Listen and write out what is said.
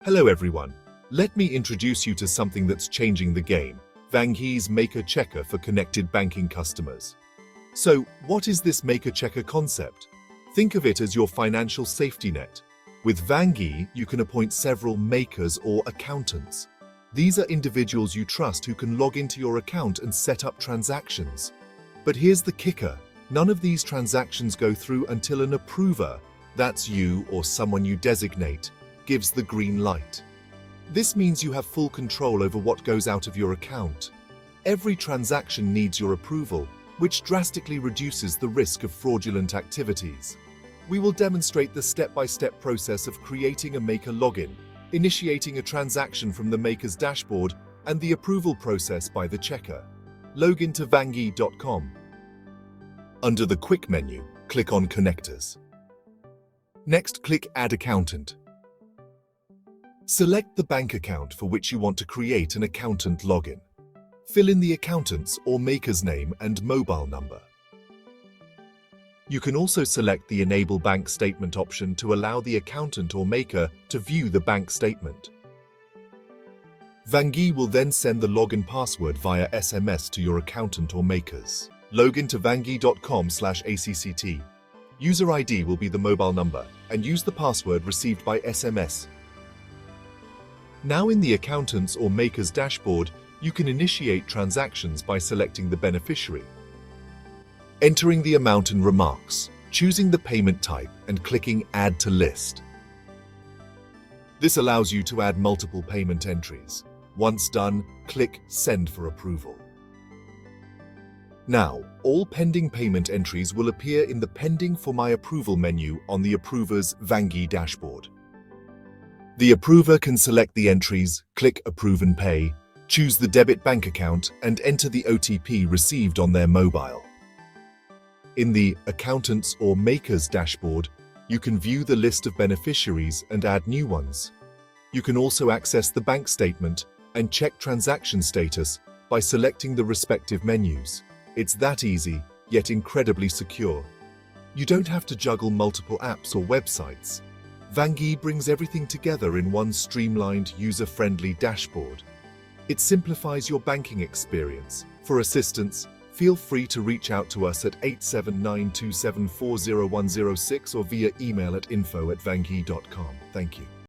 Hello everyone. Let me introduce you to something that's changing the game, Vanghee's Maker Checker for connected banking customers. So, what is this Maker Checker concept? Think of it as your financial safety net. With Vanghee, you can appoint several makers or accountants. These are individuals you trust who can log into your account and set up transactions. But here's the kicker. None of these transactions go through until an approver, that's you or someone you designate, gives the green light. This means you have full control over what goes out of your account. Every transaction needs your approval, which drastically reduces the risk of fraudulent activities. We will demonstrate the step-by-step process of creating a maker login, initiating a transaction from the maker's dashboard, and the approval process by the checker. Log in to vanghee.com. Under the Quick menu, click on Connectors. Next, click Add Accountant. Select the bank account for which you want to create an accountant login. Fill in the accountant's or maker's name and mobile number. You can also select the Enable Bank Statement option to allow the accountant or maker to view the bank statement. Vanghee will then send the login password via SMS to your accountant or makers. Log in to vanghee.com/acct. User ID will be the mobile number, and use the password received by SMS. Now in the accountant's or maker's dashboard, you can initiate transactions by selecting the beneficiary, entering the amount and remarks, choosing the payment type, and clicking Add to List. This allows you to add multiple payment entries. Once done, click Send for approval. Now, all pending payment entries will appear in the Pending for My Approval menu on the approver's Vanghee dashboard. The approver can select the entries, click Approve and Pay, choose the debit bank account, and enter the OTP received on their mobile. In the Accountant's or Maker's dashboard, you can view the list of beneficiaries and add new ones. You can also access the bank statement and check transaction status by selecting the respective menus. It's that easy, yet incredibly secure. You don't have to juggle multiple apps or websites. Vanghee brings everything together in one streamlined, user-friendly dashboard. It simplifies your banking experience. For assistance, feel free to reach out to us at 879-274-0106 or via email at info@vanghee.com. Thank you.